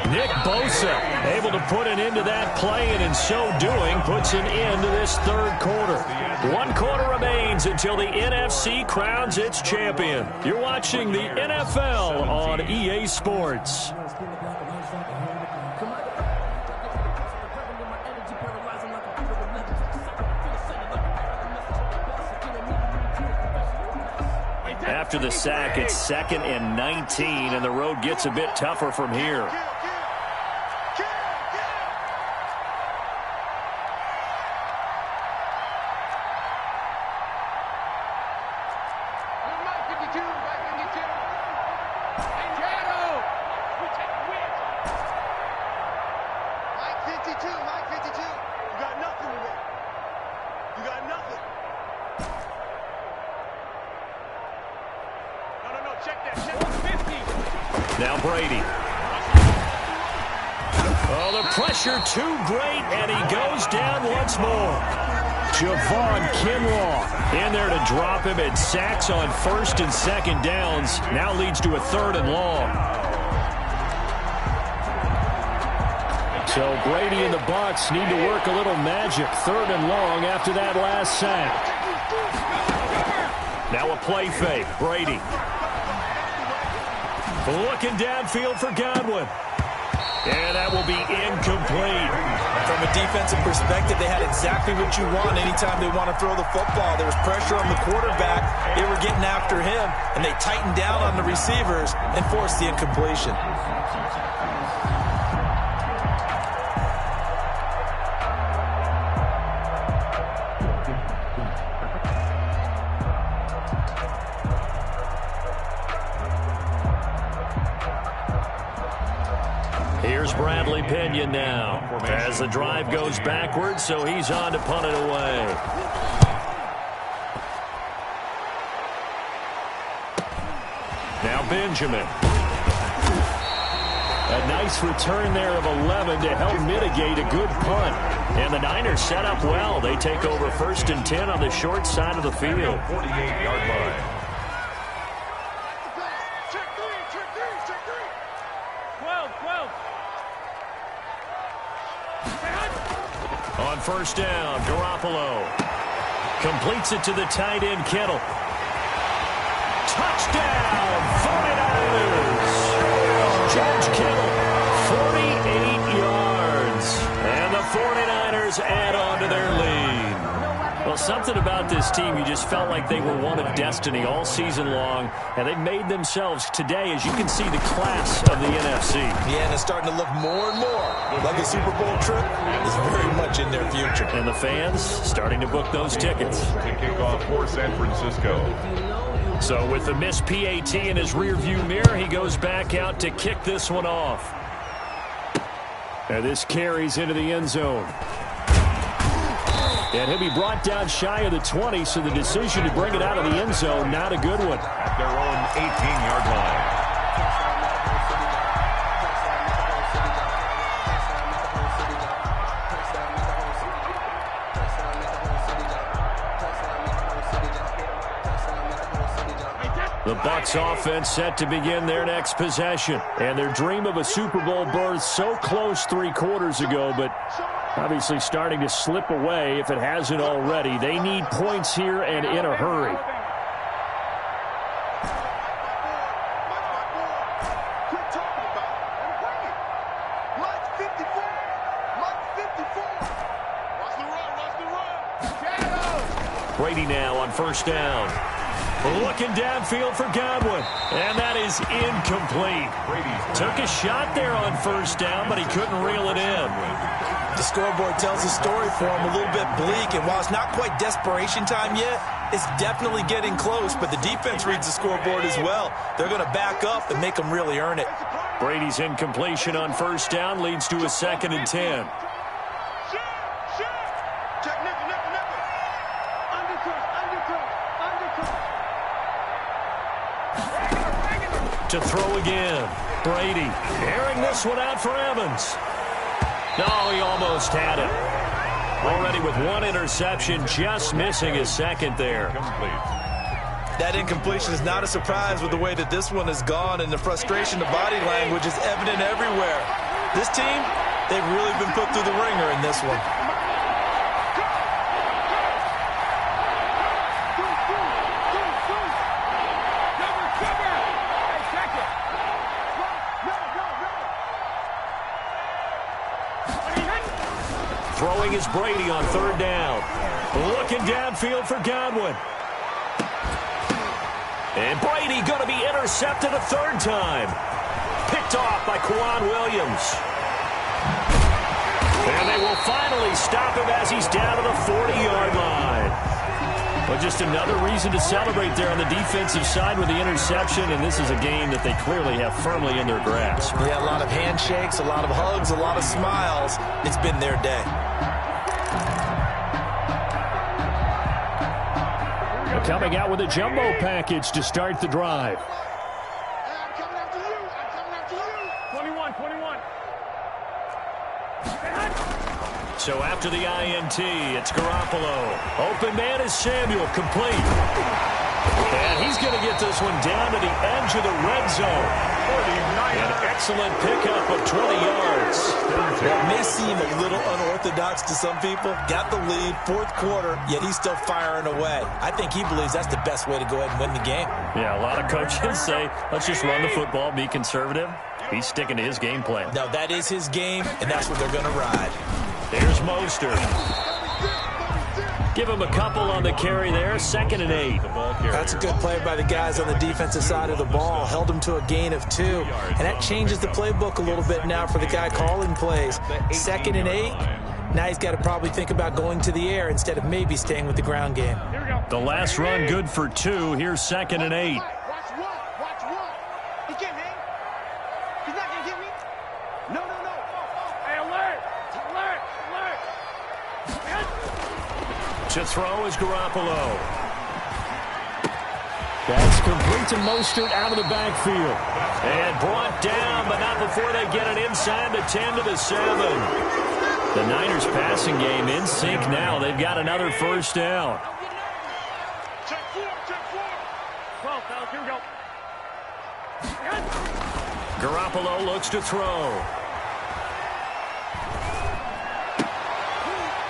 S1: Nick Bosa able to put an end to that play, and in so doing puts an end to this third quarter. 1 quarter remains until the NFC crowns its champion. You're watching the NFL on EA Sports. After the sack, it's 2nd and 19, and the road gets a bit tougher from here. Now Brady. Oh, the pressure too great, and he goes down once more. Javon Kinlaw in there to drop him, and sacks on 1st and 2nd downs. Now leads to a 3rd and long. So Brady and the Bucs need to work a little magic. 3rd and long after that last sack. Now a play fake. Brady. Looking downfield for Godwin. And that will be incomplete.
S3: From a defensive perspective, they had exactly what you want anytime they want to throw the football. There was pressure on the quarterback. They were getting after him, and they tightened down on the receivers and forced the incompletion.
S1: Here's Bradley Pinion now as the drive goes backwards, so he's on to punt it away. Now Benjamin. A nice return there of 11 to help mitigate a good punt. And the Niners set up well. They take over 1st and 10 on the short side of the field.
S2: 48-yard line.
S4: Check three. 12.
S1: On 1st down, Garoppolo completes it to the tight end, Kittle. Touchdown, 49ers! George Kittle, 48 yards. And the 49ers add on to their lead. Well, something about this team, you just felt like they were one of destiny all season long, and they made themselves today, as you can see, the class of the NFC.
S3: Yeah, and it's starting to look more and more like a Super Bowl trip is very much in their future.
S1: And the fans starting to book those tickets.
S2: To kick off for San Francisco.
S1: So with the missed PAT in his rearview mirror, he goes back out to kick this one off. And this carries into the end zone. And he'll be brought down shy of the 20, so the decision to bring it out of the end zone, not a good one.
S2: At their own 18-yard line.
S1: The Bucs offense set to begin their next possession. And their dream of a Super Bowl berth so close 3 quarters ago, but obviously starting to slip away if it hasn't already. They need points here and in a hurry. Brady now on 1st down. Looking downfield for Godwin. And that is incomplete. Took a shot there on 1st down, but he couldn't reel it in.
S3: The scoreboard tells a story for him, a little bit bleak, and while it's not quite desperation time yet, it's definitely getting close, but the defense reads the scoreboard as well. They're going to back up and make them really earn it.
S1: Brady's incompletion on 1st down leads to a 2nd and 10. To throw again. Brady airing this one out for Evans. No, he almost had it. Already with 1 interception, just missing his 2nd there.
S3: That incompletion is not a surprise with the way that this one has gone, and the frustration, the body language is evident everywhere. This team, they've really been put through the ringer in this one.
S1: Throwing is Brady on 3rd down. Looking downfield for Godwin. And Brady going to be intercepted a 3rd time. Picked off by Quan Williams. And they will finally stop him as he's down to the 40-yard line. But just another reason to celebrate there on the defensive side with the interception, and this is a game that they clearly have firmly in their grasp.
S3: Yeah, a lot of handshakes, a lot of hugs, a lot of smiles. It's been their day.
S1: Coming out with a jumbo package to start the drive.
S4: I'm coming after you. 21.
S1: So after the INT, it's Garoppolo. Open man is Samuel, complete. And he's going to get this one down to the edge of the red zone. An excellent pickup of 20 yards.
S3: That may seem a little unorthodox to some people. Got the lead, 4th quarter, yet he's still firing away. I think he believes that's the best way to go ahead and win the game.
S1: Yeah, a lot of coaches say, let's just run the football, be conservative. He's sticking to his game plan.
S3: No, that is his game, and that's what they're going to ride.
S1: There's Mostert. Give him a couple on the carry there. 2nd and 8.
S3: That's a good play by the guys on the defensive side of the ball. Held him to a gain of 2. And that changes the playbook a little bit now for the guy calling plays. 2nd and 8. Now he's got to probably think about going to the air instead of maybe staying with the ground game.
S1: The last run good for 2. Here's 2nd and 8.
S4: Watch one. He can't hang. He's not going to get me. No. Hey, alert.
S1: To throw is Garoppolo. That's complete to Mostert out of the backfield. And brought down, but not before they get it inside the 10 to the 7. The Niners passing game in sync now. They've got another first down.
S4: Check four. 12, here we go.
S1: Garoppolo looks to throw.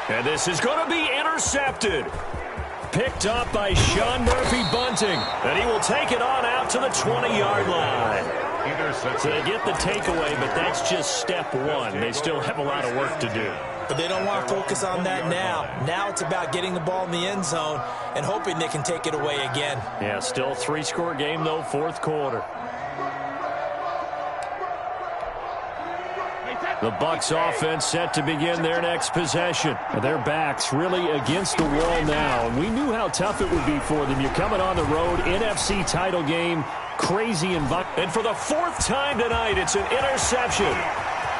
S1: And this is going to be intercepted. Picked up by Sean Murphy-Bunting. And he will take it on out to the 20-yard line. So they get the takeaway, but that's just step one. They still have a lot of work to do.
S3: But they don't want to focus on that now. Now it's about getting the ball in the end zone and hoping they can take it away again.
S1: Yeah, still 3-score game, though, fourth quarter. The Bucs offense set to begin their next possession. Their backs really against the wall now. And we knew how tough it would be for them. You're coming on the road, NFC title game, crazy environment. And for the fourth time tonight, it's an interception.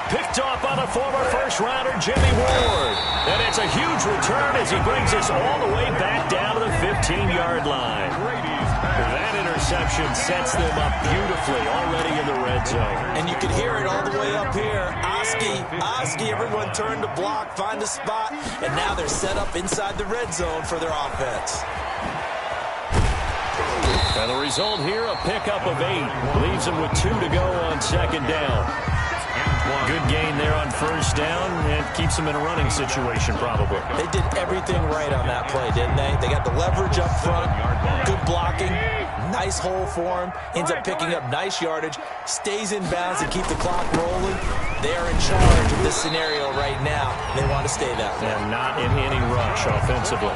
S1: Picked off on a former first-rounder, Jimmy Ward. And it's a huge return as he brings us all the way back down to the 15-yard line. That interception sets them up beautifully already in the red zone.
S3: And you can hear it all the way up here. Oski, everyone turned to block, find a spot, and now they're set up inside the red zone for their offense.
S1: And the result here, a pickup of 8. Leaves them with 2 to go on second down. Good gain there on first down, and keeps them in a running situation probably.
S3: They did everything right on that play, didn't they? They got the leverage up front, good blocking, nice hole for him, ends up picking up nice yardage, stays in bounds to keep the clock rolling. They are in charge of this scenario right now. They want to stay that way.
S1: And not in any rush offensively.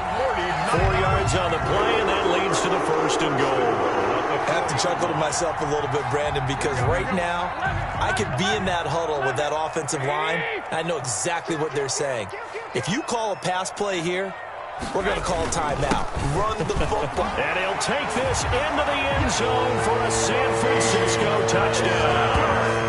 S1: 4 yards on the play, and that leads to the first and goal.
S3: I have to chuckle to myself a little bit, Brandon, because right now I could be in that huddle with that offensive line. I know exactly what they're saying. If you call a pass play here, we're going to call a timeout. Run the football.
S1: And he'll take this into the end zone for a San Francisco touchdown.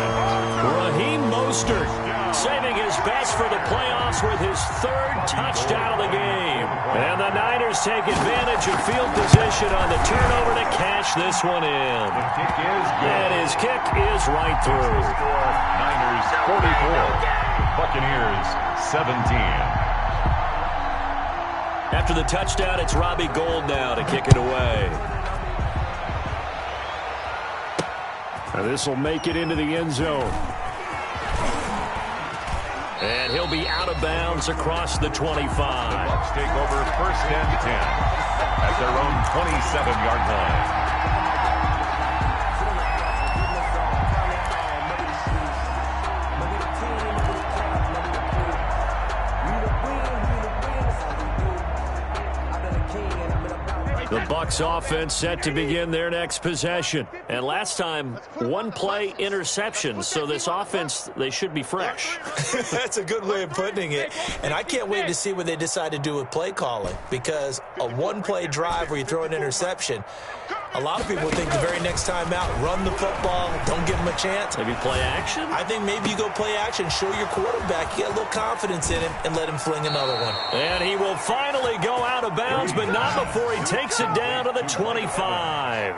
S1: Raheem Mostert saving his best for the playoffs with his 3rd touchdown of the game. And the Niners take advantage of field position on the turnover to cash this one in. And his kick is right through.
S2: Niners 44, Buccaneers 17.
S1: After the touchdown, it's Robbie Gould now to kick it away. And this will make it into the end zone. And he'll be out of bounds across the 25.
S2: Bucs take over first and 10 at their own 27-yard line.
S1: The Bucs offense set to begin their next possession. And last time, 1-play interception. So this offense, they should be fresh.
S3: That's a good way of putting it. And I can't wait to see what they decide to do with play calling. Because a 1-play drive where you throw an interception, a lot of people think the very next time out, run the football, don't give them a chance.
S1: Maybe play action?
S3: I think maybe you go play action, show your quarterback, you get a little confidence in him, and let him fling another one.
S1: And he will finally go out of bounds, but not before he takes it down to the 25.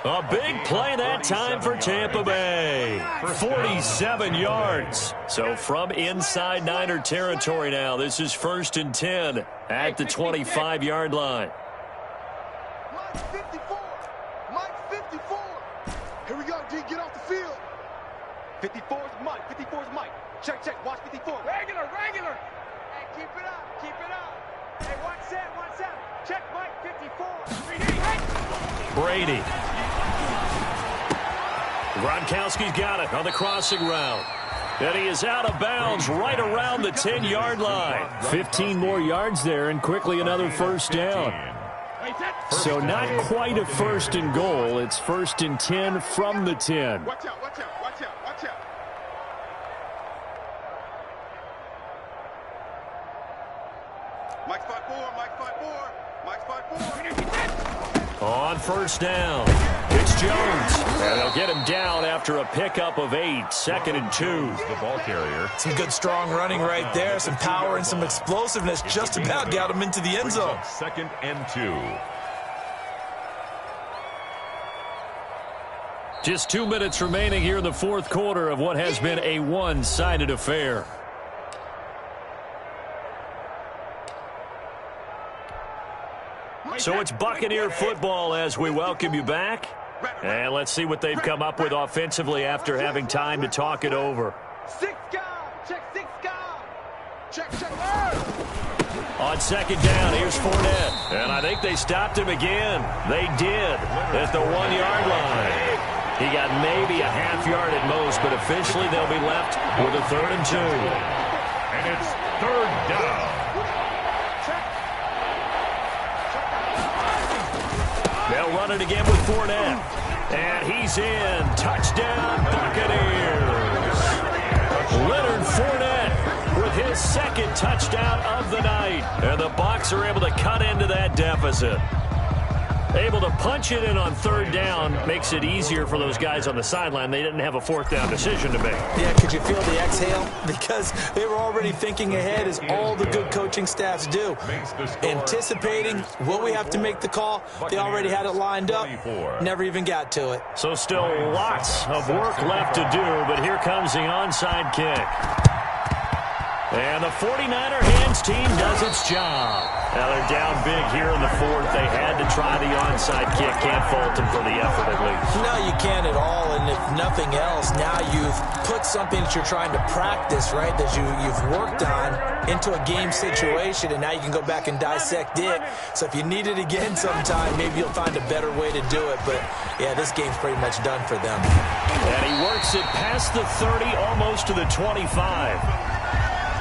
S1: A big play that time for Tampa Bay. 47 yards. So from inside Niner territory now, this is 1st and 10 at the 25-yard line.
S4: Mike 54. Mike 54. Here we go, D. Get off the field. 54 is Mike. 54 is Mike. Check. Watch 54. Regular. Hey, keep it up. Hey, watch that. Check Mike 54.
S1: Brady. Gronkowski's got it on the crossing route. And he is out of bounds right around the 10-yard line. 15 more yards there, and quickly another first down. So not quite a 1st and goal. It's 1st and 10 from the 10.
S4: Watch out. Mike's 5'4".
S1: On first down, it's Jones. And they'll get him down after a pickup of 8. 2nd and 2.
S2: The ball carrier.
S3: Some good strong running right there, some power and some explosiveness. Just about got him into the end zone.
S2: 2nd and 2.
S1: Just 2 minutes remaining here in the fourth quarter of what has been a one-sided affair. So it's Buccaneer football as we welcome you back. And let's see what they've come up with offensively after having time to talk it over.
S4: Six guy. Check six guy. Check.
S1: On second down, here's Fournette. And I think they stopped him again. They did at the 1-yard line. He got maybe a half yard at most, but officially they'll be left with a 3rd and 2.
S2: And it's 3rd down.
S1: They'll run it again with Fournette. And he's in. Touchdown, Buccaneers. Leonard Fournette with his 2nd touchdown of the night. And the Bucs are able to cut into that deficit. Able to punch it in on 3rd down makes it easier for those guys on the sideline. They didn't have a 4th down decision to make.
S3: Yeah, could you feel the exhale? Because they were already thinking ahead, as all the good coaching staffs do. Anticipating, will we have to make the call? They already had it lined up. Never even got to it.
S1: So still lots of work left to do, but here comes the onside kick. And the 49er hands team does its job. Now they're down big here in the 4th. They had to try the onside kick. Can't fault them for the effort at least.
S3: No, you can't at all. And if nothing else, now you've put something that you're trying to practice, right, that you've worked on into a game situation, and now you can go back and dissect it. So if you need it again sometime, maybe you'll find a better way to do it. But, yeah, this game's pretty much done for them.
S1: And he works it past the 30, almost to the 25.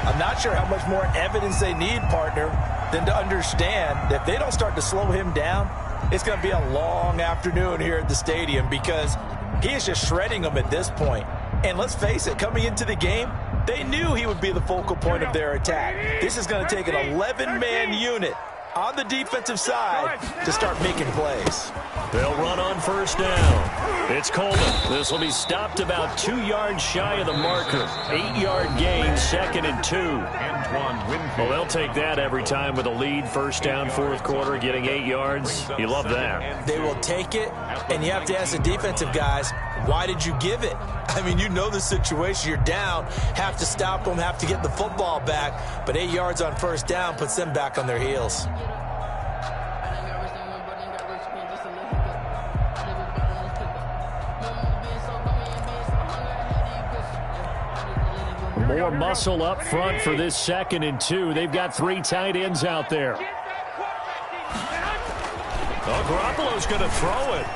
S5: I'm not sure how much more evidence they need, partner, than to understand that if they don't start to slow him down, it's going to be a long afternoon here at the stadium, because he is just shredding them at this point. And let's face it, coming into the game, they knew he would be the focal point of their attack. This is going to take an 11-man unit on the defensive side to start making plays.
S1: They'll run on 1st down. It's Coleman. This will be stopped about 2 yards shy of the marker. 8-yard gain, 2nd and 2. Well, they'll take that every time with a lead. 1st down, 4th quarter, getting 8 yards. You love that.
S3: They will take it, and you have to ask the defensive guys, why did you give it? I mean, you know the situation. You're down, have to stop them, have to get the football back. But 8 yards on 1st down puts them back on their heels.
S1: More muscle up front for this 2nd and 2. They've got 3 tight ends out there. Oh, Garoppolo's going to throw it.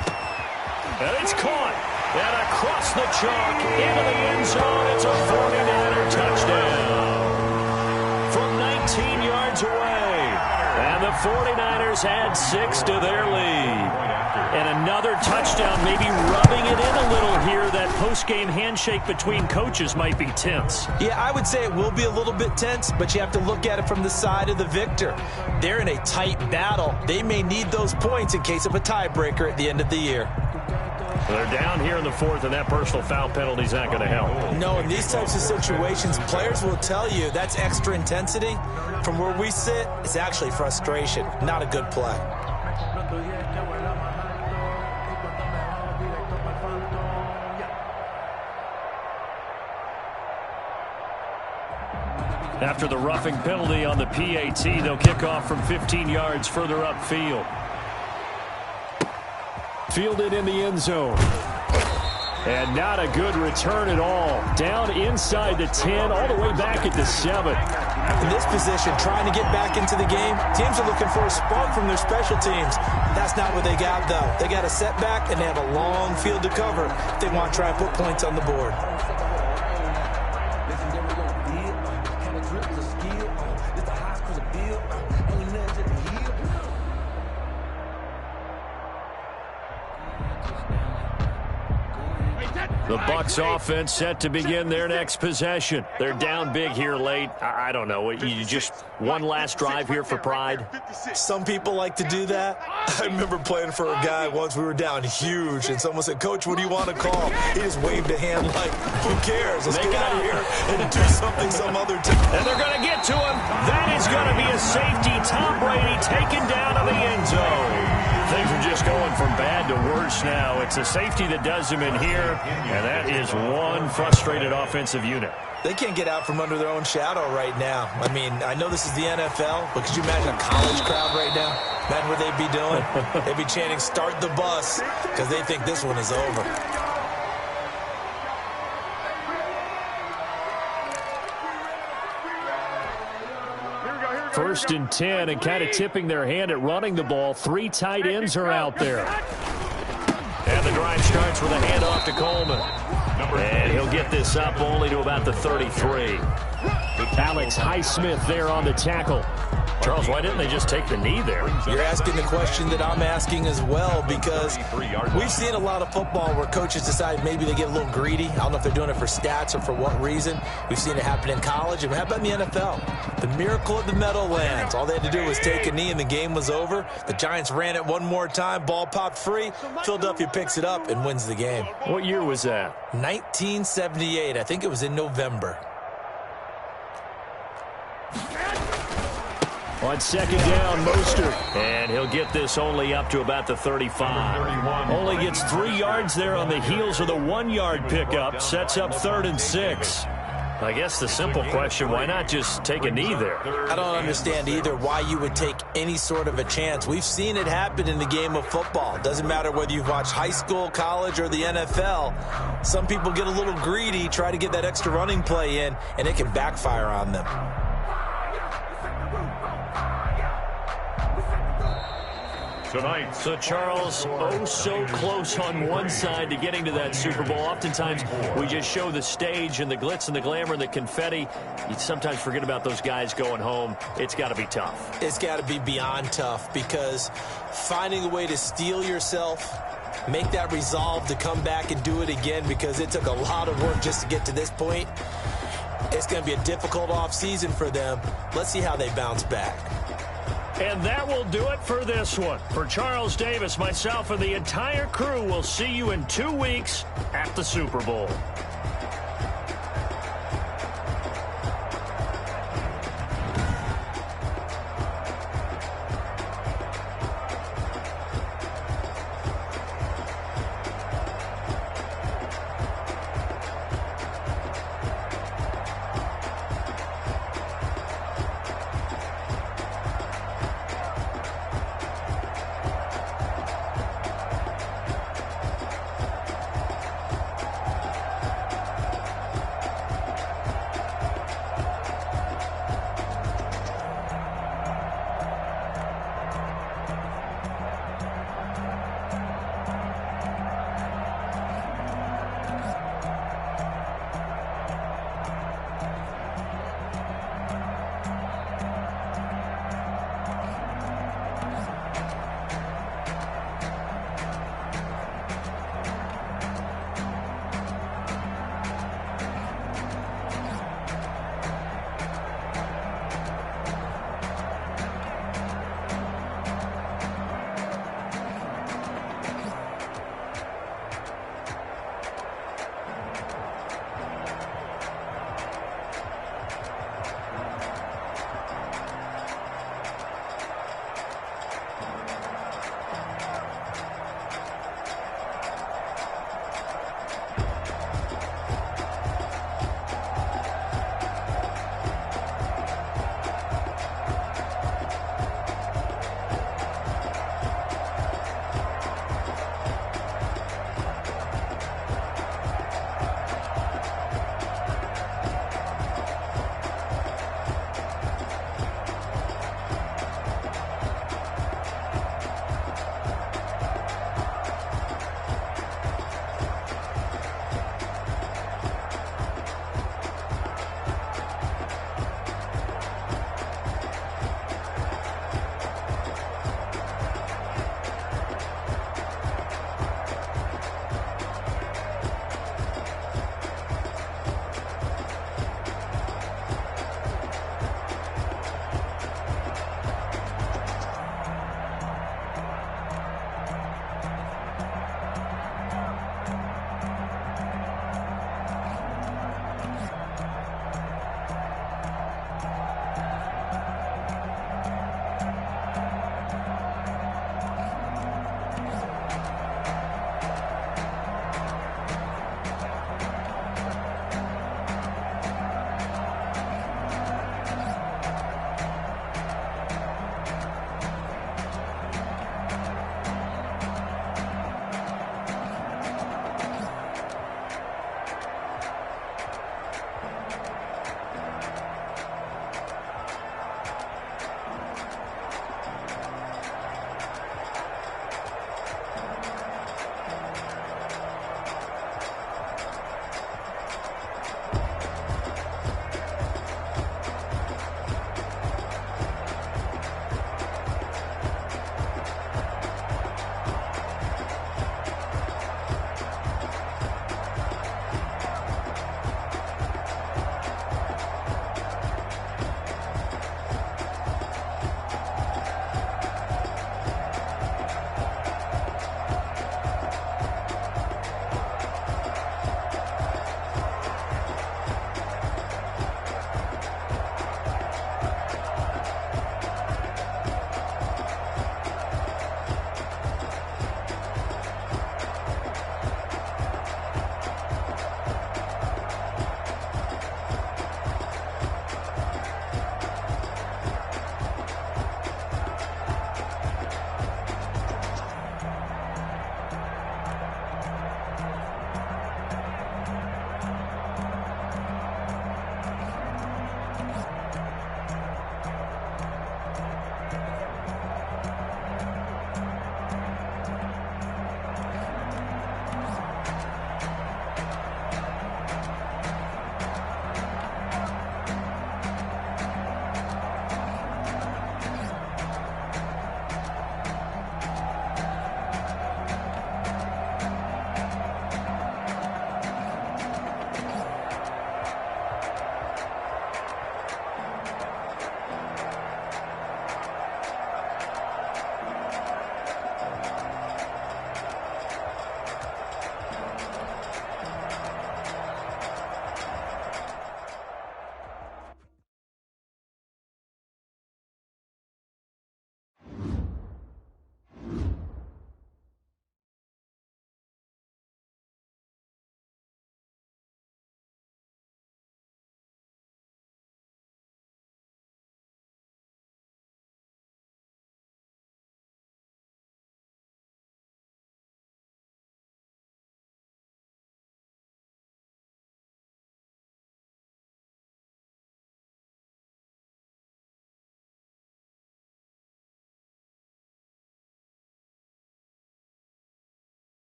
S1: And it's caught. And across the chalk, into the end zone. It's a 49er touchdown. From 19 yards away. And the 49ers add 6 to their lead. And another touchdown, maybe rubbing it in a little here. That post-game handshake between coaches might be tense.
S3: Yeah, I would say it will be a little bit tense, but you have to look at it from the side of the victor. They're in a tight battle. They may need those points in case of a tiebreaker at the end of the year.
S1: They're down here in the 4th, and that personal foul penalty is not going to help.
S3: No, in these types of situations, players will tell you that's extra intensity. From where we sit, it's actually frustration, not a good play.
S1: After the roughing penalty on the PAT, they'll kick off from 15 yards further upfield. Fielded in the end zone. And not a good return at all. Down inside the 10, all the way back at the 7.
S3: In this position, trying to get back into the game, teams are looking for a spark from their special teams. That's not what they got, though. They got a setback, and they have a long field to cover if they want to try and put points on the board.
S1: The Bucs offense set to begin their next possession. They're down big here late. I don't know. You just one last drive here for pride?
S5: Some people like to do that. I remember playing for a guy once. We were down huge, and someone said, "Coach, what do you want to call?" He just waved a hand like, "Who cares? Let's get out of here and do something some other time."
S1: And they're going to get to him. That is going to be a safety. Tom Brady taken down to the end zone. Things are just going from bad to worse now. It's a safety that does him in here, and that is one frustrated offensive unit.
S5: They can't get out from under their own shadow right now. I mean, I know this is the NFL, but could you imagine a college crowd right now? Imagine what they'd be doing. They'd be chanting, "Start the bus," because they think this one is over.
S1: First and 10, and kind of tipping their hand at running the ball. 3 tight ends are out there. And the drive starts with a handoff to Coleman. And he'll get this up only to about the 33. Alex Highsmith there on the tackle. Charles, why didn't they just take the knee there?
S5: You're asking the question that I'm asking as well, because we've seen a lot of football where coaches decide maybe they get a little greedy. I don't know if they're doing it for stats or for what reason. We've seen it happen in college, and how about in the NFL? The miracle of the Meadowlands. All they had to do was take a knee, and the game was over. The Giants ran it one more time. Ball popped free. Philadelphia picks it up and wins the game.
S1: What year was that?
S5: 1978. I think it was in November.
S1: On second down, Mostert. And he'll get this only up to about the 35. Only gets 3 yards there on the heels of the 1-yard pickup. Sets up 3rd and 6. I guess the simple question, why not just take a knee there?
S5: I don't understand either why you would take any sort of a chance. We've seen it happen in the game of football. It doesn't matter whether you've watched high school, college, or the NFL. Some people get a little greedy, try to get that extra running play in, and it can backfire on them.
S2: Tonight.
S1: So, Charles, oh so close on one side to getting to that Super Bowl. Oftentimes, we just show the stage and the glitz and the glamour and the confetti. You sometimes forget about those guys going home. It's got to be tough.
S5: It's got to be beyond tough, because finding a way to steel yourself, make that resolve to come back and do it again, because it took a lot of work just to get to this point. It's going to be a difficult offseason for them. Let's see how they bounce back.
S1: And that will do it for this one. For Charles Davis, myself, and the entire crew, we'll see you in 2 weeks at the Super Bowl.